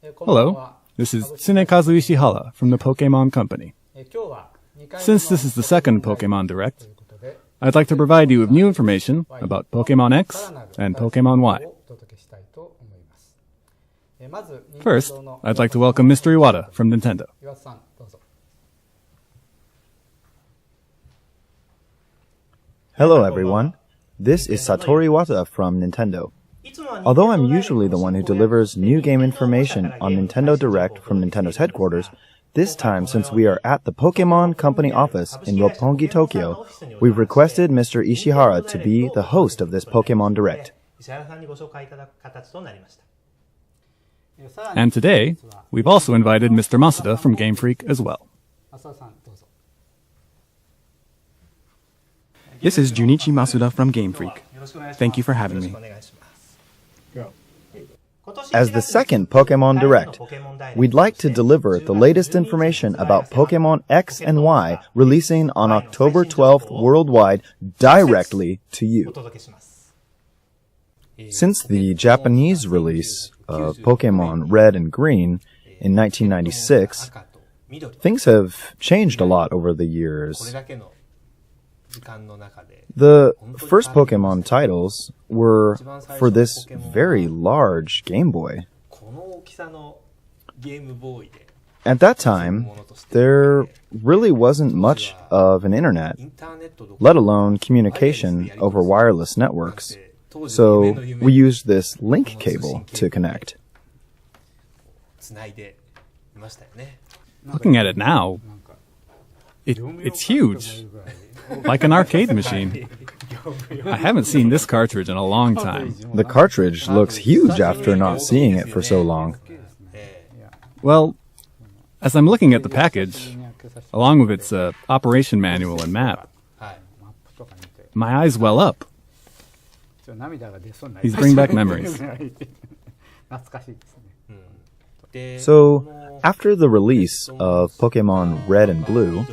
Hello, this is Tsunekazu Ishihara from the Pokémon Company. Since this is the second Pokémon Direct, I'd like to provide you with new information about Pokémon X and Pokémon Y. First, I'd like to welcome Mr. Iwata from Nintendo. Hello everyone, this is Satoru Iwata from Nintendo. Although I'm usually the one who delivers new game information on Nintendo Direct from Nintendo's headquarters, this time, since we are at the Pokémon Company office in Roppongi, Tokyo, we've requested Mr. Ishihara to be the host of this Pokémon Direct. And today, we've also invited Mr. Masuda from Game Freak as well. This is Junichi Masuda from Game Freak. Thank you for having me. As the second Pokémon Direct, we'd like to deliver the latest information about Pokémon X and Y releasing on October 12th worldwide directly to you. Since the Japanese release of Pokémon Red and Green in 1996, things have changed a lot over the years. The first Pokémon titles were for this very large Game Boy. At that time, there really wasn't much of an internet, let alone communication over wireless networks, so we used this link cable to connect. Looking at it now, it's huge. Like an arcade machine. I haven't seen this cartridge in a long time. The cartridge looks huge after not seeing it for so long. Well, as I'm looking at the package, along with its operation manual and map, my eyes well up. These bring back memories. So, after the release of Pokémon Red and Blue,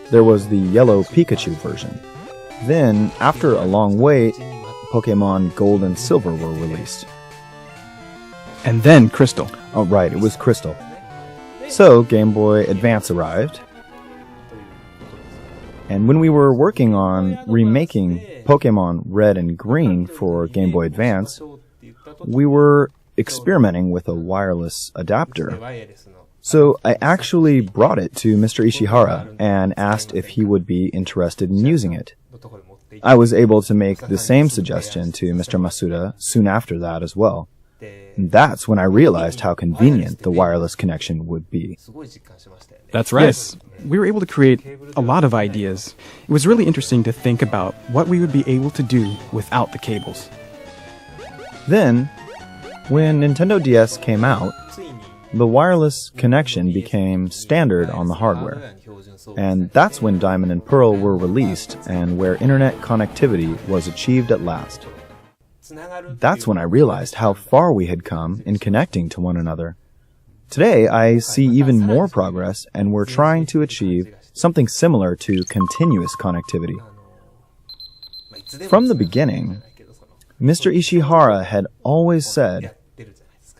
there was the yellow Pikachu version. Then, after a long wait, Pokémon Gold and Silver were released. And then Crystal. Oh, right, it was Crystal. So, Game Boy Advance arrived. And when we were working on remaking Pokémon Red and Green for Game Boy Advance, we were experimenting with a wireless adapter. So I actually brought it to Mr. Ishihara and asked if he would be interested in using it. I was able to make the same suggestion to Mr. Masuda soon after that as well. And that's when I realized how convenient the wireless connection would be. That's right. Yes, we were able to create a lot of ideas. It was really interesting to think about what we would be able to do without the cables. Then, when Nintendo DS came out, the wireless connection became standard on the hardware. And that's when Diamond and Pearl were released and where internet connectivity was achieved at last. That's when I realized how far we had come in connecting to one another. Today, I see even more progress, and we're trying to achieve something similar to continuous connectivity. From the beginning, Mr. Ishihara had always said,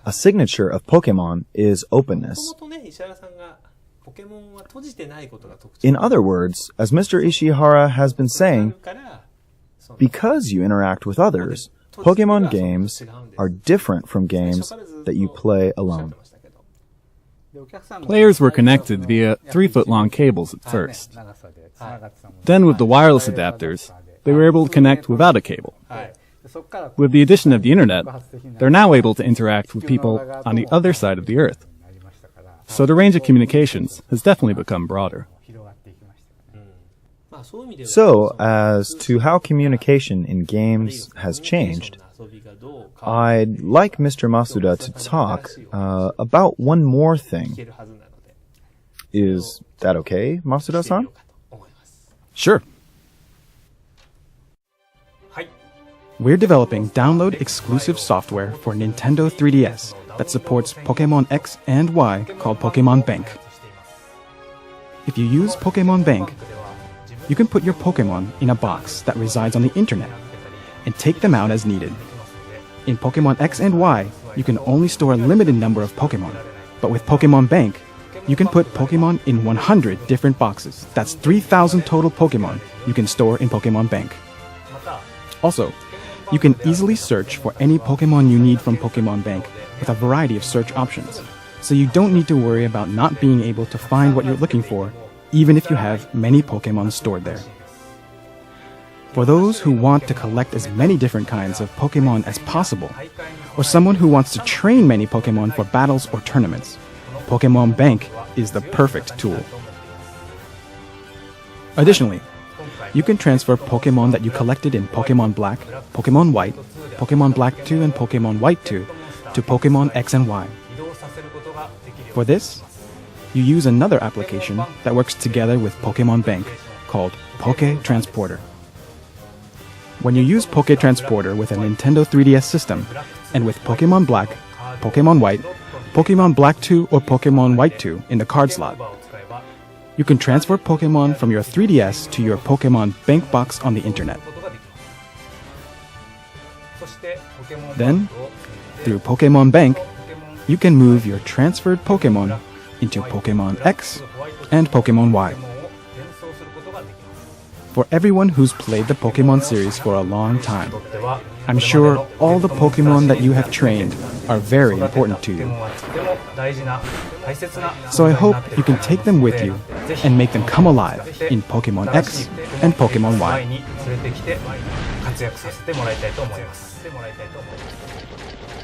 a signature of Pokémon is openness. In other words, as Mr. Ishihara has been saying, because you interact with others, Pokémon games are different from games that you play alone. Players were connected via 3-foot-long cables at first. Then with the wireless adapters, they were able to connect without a cable. With the addition of the internet, they're now able to interact with people on the other side of the Earth. So the range of communications has definitely become broader. So, as to how communication in games has changed, I'd like Mr. Masuda to talk about one more thing. Is that okay, Masuda-san? Sure. We're developing download-exclusive software for Nintendo 3DS that supports Pokémon X and Y called Pokémon Bank. If you use Pokémon Bank, you can put your Pokémon in a box that resides on the internet and take them out as needed. In Pokemon X and Y, you can only store a limited number of Pokemon. But with Pokemon Bank, you can put Pokemon in 100 different boxes. That's 3,000 total Pokemon you can store in Pokemon Bank. Also, you can easily search for any Pokemon you need from Pokemon Bank with a variety of search options. So you don't need to worry about not being able to find what you're looking for, even if you have many Pokemon stored there. For those who want to collect as many different kinds of Pokemon as possible, or someone who wants to train many Pokemon for battles or tournaments, Pokemon Bank is the perfect tool. Additionally, you can transfer Pokemon that you collected in Pokemon Black, Pokemon White, Pokemon Black 2, and Pokemon White 2 to Pokemon X and Y. For this, you use another application that works together with Pokemon Bank called Poké Transporter. When you use Poké Transporter with a Nintendo 3DS system, and with Pokemon Black, Pokemon White, Pokemon Black 2, or Pokemon White 2 in the card slot, you can transfer Pokemon from your 3DS to your Pokemon Bank box on the internet. Then, through Pokemon Bank, you can move your transferred Pokemon into Pokemon X and Pokemon Y. For everyone who's played the Pokemon series for a long time, I'm sure all the Pokemon that you have trained are very important to you. So I hope you can take them with you and make them come alive in Pokemon X and Pokemon Y.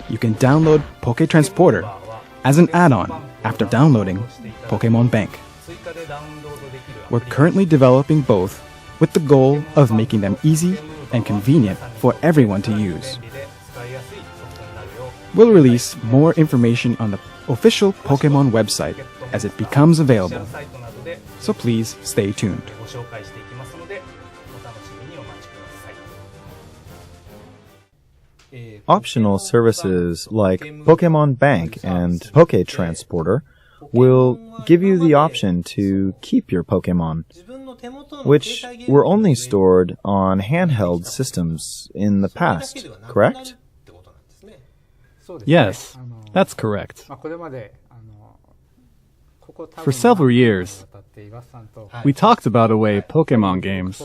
You can download Poké Transporter as an add-on after downloading Pokemon Bank. We're currently developing both with the goal of making them easy and convenient for everyone to use. We'll release more information on the official Pokemon website as it becomes available, so please stay tuned. Optional services like Pokemon Bank and Poké Transporter will give you the option to keep your Pokemon, which were only stored on handheld systems in the past, correct? Yes, that's correct. For several years, we talked about a way Pokemon games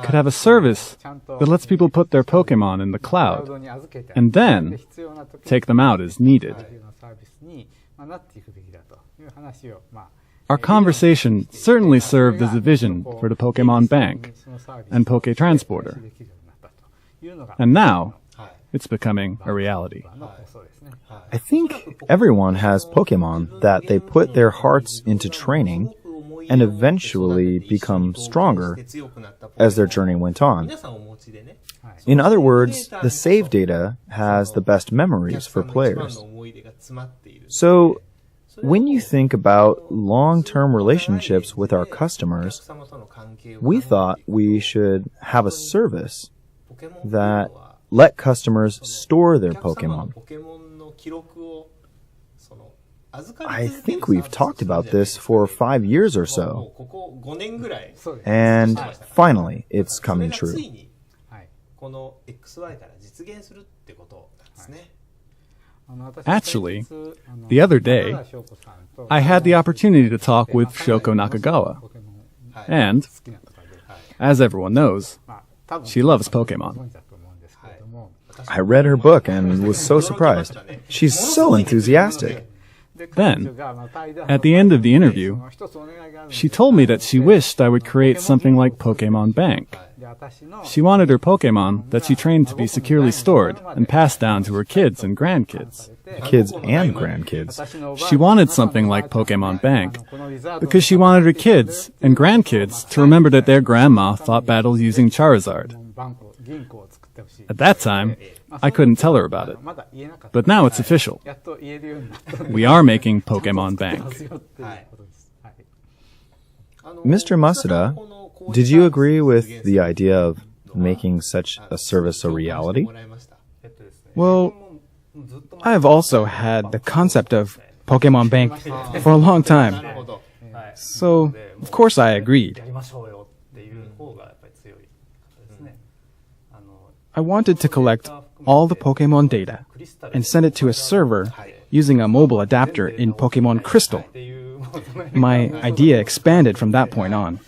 could have a service that lets people put their Pokemon in the cloud and then take them out as needed. Our conversation certainly served as a vision for the Pokemon Bank and Poké Transporter. And now, it's becoming a reality. I think everyone has Pokemon that they put their hearts into training and eventually become stronger as their journey went on. In other words, the save data has the best memories for players. So, when you think about long-term relationships with our customers, we thought we should have a service that let customers store their Pokemon. I think we've talked about this for 5 years or so. And finally, it's coming true. Actually, the other day, I had the opportunity to talk with Shoko Nakagawa. And, as everyone knows, she loves Pokemon. I read her book and was so surprised. She's so enthusiastic. Then, at the end of the interview, she told me that she wished I would create something like Pokemon Bank. She wanted her Pokemon that she trained to be securely stored and passed down to her kids and grandkids. Kids and grandkids. She wanted something like Pokemon Bank because she wanted her kids and grandkids to remember that their grandma fought battles using Charizard. At that time, I couldn't tell her about it. But now it's official. We are making Pokemon Bank. Mr. Masuda, did you agree with the idea of making such a service a reality? Well, I have also had the concept of Pokemon Bank for a long time. So, of course I agreed. I wanted to collect all the Pokémon data and send it to a server using a mobile adapter in Pokémon Crystal. My idea expanded from that point on.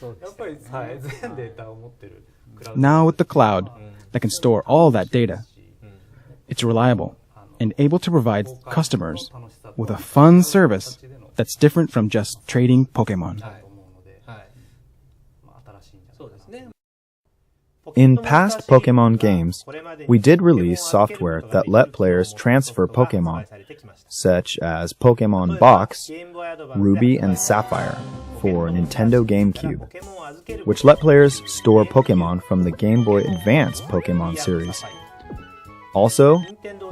Now with the cloud that can store all that data, it's reliable and able to provide customers with a fun service that's different from just trading Pokémon. In past Pokémon games, we did release software that let players transfer Pokémon, such as Pokémon Box, Ruby, and Sapphire for Nintendo GameCube, which let players store Pokémon from the Game Boy Advance Pokémon series. Also,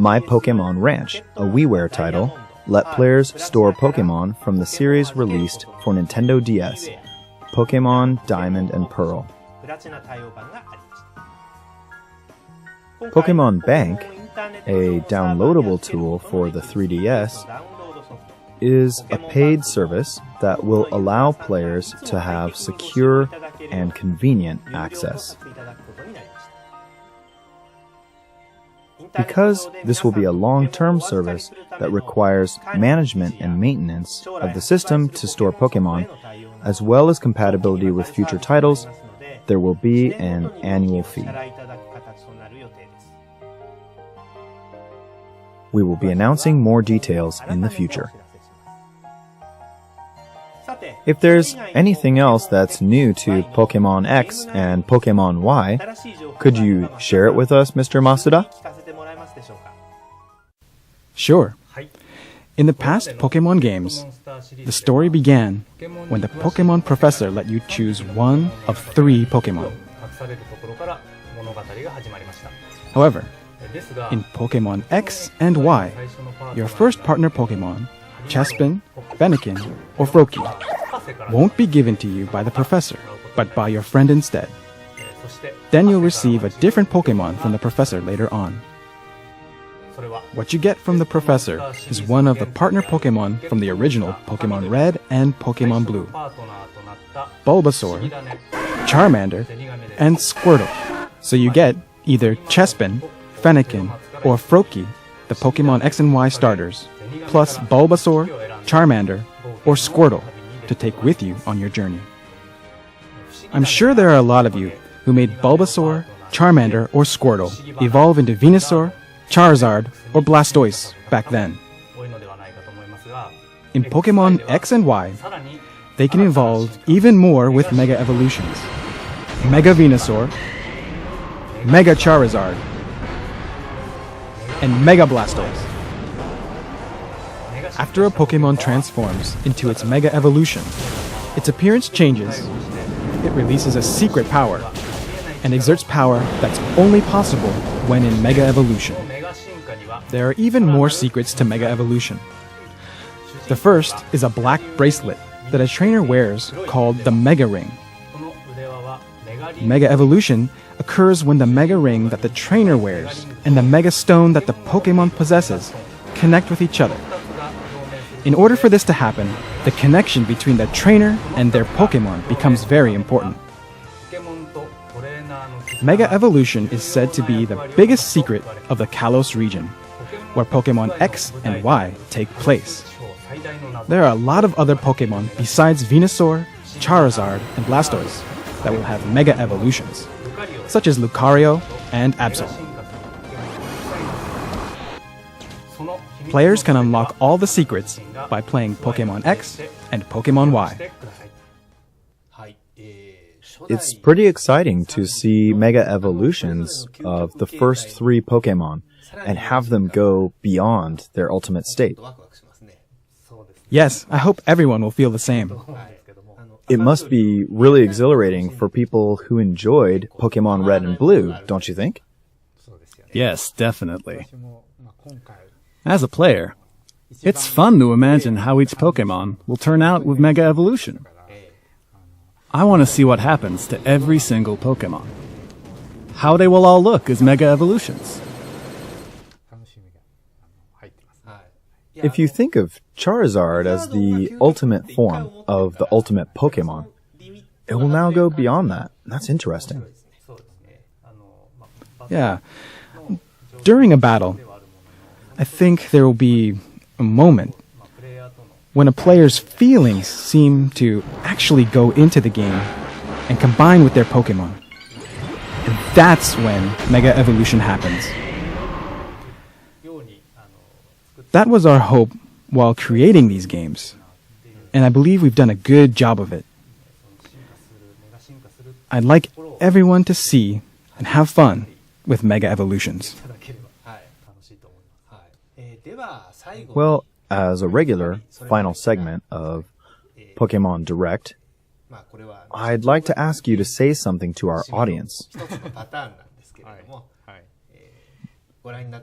My Pokémon Ranch, a WiiWare title, let players store Pokémon from the series released for Nintendo DS, Pokémon Diamond and Pearl. Pokémon Bank, a downloadable tool for the 3DS, is a paid service that will allow players to have secure and convenient access. Because this will be a long-term service that requires management and maintenance of the system to store Pokémon, as well as compatibility with future titles, there will be an annual fee. We will be announcing more details in the future. If there's anything else that's new to Pokémon X and Pokémon Y, could you share it with us, Mr. Masuda? Sure. In the past Pokémon games, the story began when the Pokémon Professor let you choose one of 3 Pokémon. However, in Pokémon X and Y, your first partner Pokémon, Chespin, Fennekin, or Froakie, won't be given to you by the Professor, but by your friend instead. Then you'll receive a different Pokémon from the Professor later on. What you get from the Professor is one of the partner Pokémon from the original Pokémon Red and Pokémon Blue: Bulbasaur, Charmander, and Squirtle. So you get either Chespin, Fennekin, or Froakie, the Pokémon X and Y starters, plus Bulbasaur, Charmander, or Squirtle to take with you on your journey. I'm sure there are a lot of you who made Bulbasaur, Charmander, or Squirtle evolve into Venusaur, Charizard, or Blastoise back then. In Pokémon X and Y, they can evolve even more with Mega Evolutions: Mega Venusaur, Mega Charizard, and Mega Blastoise. After a Pokémon transforms into its Mega Evolution, its appearance changes, it releases a secret power, and exerts power that's only possible when in Mega Evolution. There are even more secrets to Mega Evolution. The first is a black bracelet that a trainer wears called the Mega Ring. Mega Evolution occurs when the Mega Ring that the trainer wears and the Mega Stone that the Pokémon possesses connect with each other. In order for this to happen, the connection between the trainer and their Pokémon becomes very important. Mega Evolution is said to be the biggest secret of the Kalos region, where Pokémon X and Y take place. There are a lot of other Pokémon besides Venusaur, Charizard, and Blastoise that will have Mega Evolutions, such as Lucario and Absol. Players can unlock all the secrets by playing Pokémon X and Pokémon Y. It's pretty exciting to see Mega Evolutions of the first 3 Pokémon and have them go beyond their ultimate state. Yes, I hope everyone will feel the same. It must be really exhilarating for people who enjoyed Pokémon Red and Blue, don't you think? Yes, definitely. As a player, it's fun to imagine how each Pokémon will turn out with Mega Evolution. I want to see what happens to every single Pokémon. How they will all look as Mega Evolutions. If you think of Charizard as the ultimate form of the ultimate Pokémon, it will now go beyond that. That's interesting. Yeah. during a battle, I think there will be a moment when a player's feelings seem to actually go into the game and combine with their Pokemon. And that's when Mega Evolution happens. That was our hope while creating these games, and I believe we've done a good job of it. I'd like everyone to see and have fun with Mega Evolutions. Well, as a regular final segment of Pokémon Direct, I'd like to ask you to say something to our audience.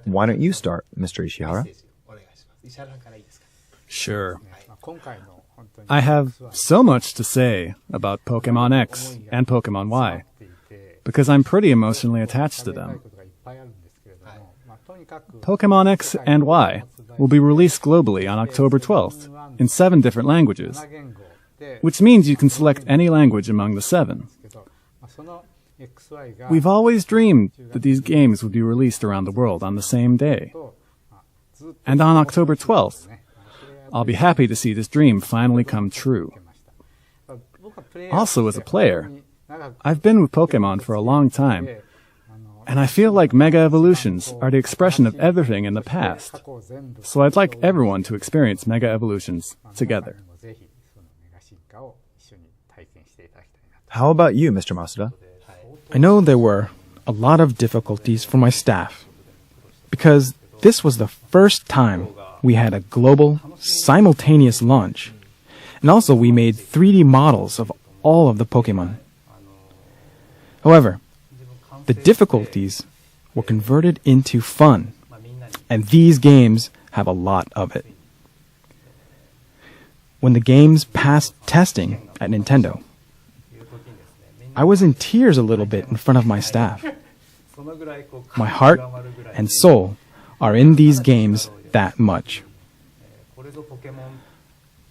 Why don't you start, Mr. Ishihara? Sure. I have so much to say about Pokémon X and Pokémon Y, because I'm pretty emotionally attached to them. Pokémon X and Y will be released globally on October 12th in 7 different languages, which means you can select any language among the 7. We've always dreamed that these games would be released around the world on the same day. And on October 12th, I'll be happy to see this dream finally come true. Also, as a player, I've been with Pokémon for a long time, and I feel like Mega Evolutions are the expression of everything in the past. So I'd like everyone to experience Mega Evolutions together. How about you, Mr. Masuda? I know there were a lot of difficulties for my staff, because this was the first time we had a global, simultaneous launch, and also we made 3D models of all of the Pokemon. However, the difficulties were converted into fun, and these games have a lot of it. When the games passed testing at Nintendo, I was in tears a little bit in front of my staff. My heart and soul are in these games that much.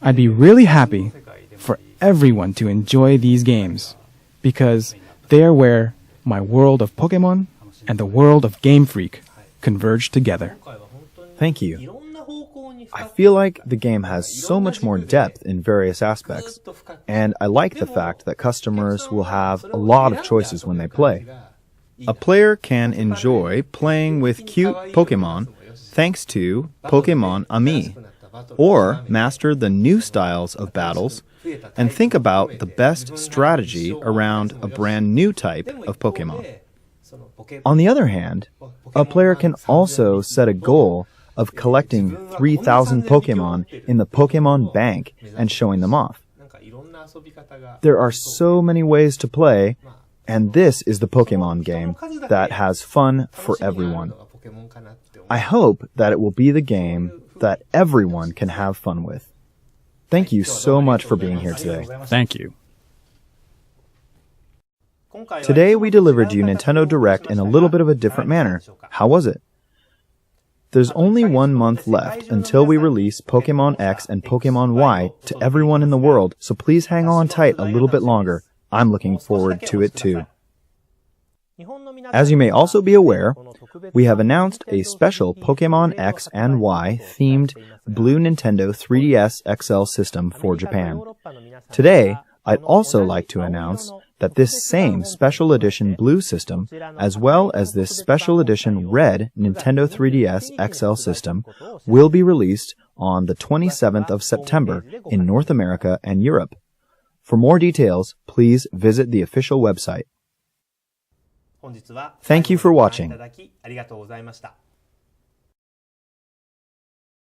I'd be really happy for everyone to enjoy these games, because they are where my world of Pokemon and the world of Game Freak converge together. Thank you. I feel like the game has so much more depth in various aspects, and I like the fact that customers will have a lot of choices when they play. A player can enjoy playing with cute Pokemon thanks to Pokémon Ami, or master the new styles of battles and think about the best strategy around a brand new type of Pokemon. On the other hand, a player can also set a goal of collecting 3,000 Pokemon in the Pokemon Bank and showing them off. There are so many ways to play, and this is the Pokemon game that has fun for everyone. I hope that it will be the game that everyone can have fun with. Thank you so much for being here today. Thank you. Today we delivered you Nintendo Direct in a little bit of a different manner. How was it? There's only 1 month left until we release Pokémon X and Pokémon Y to everyone in the world, so please hang on tight a little bit longer. I'm looking forward to it too. As you may also be aware, we have announced a special Pokémon X and Y themed Blue Nintendo 3DS XL system for Japan. Today, I'd also like to announce that this same special edition Blue system, as well as this special edition Red Nintendo 3DS XL system, will be released on the 27th of September in North America and Europe. For more details, please visit the official website. Thank you for watching.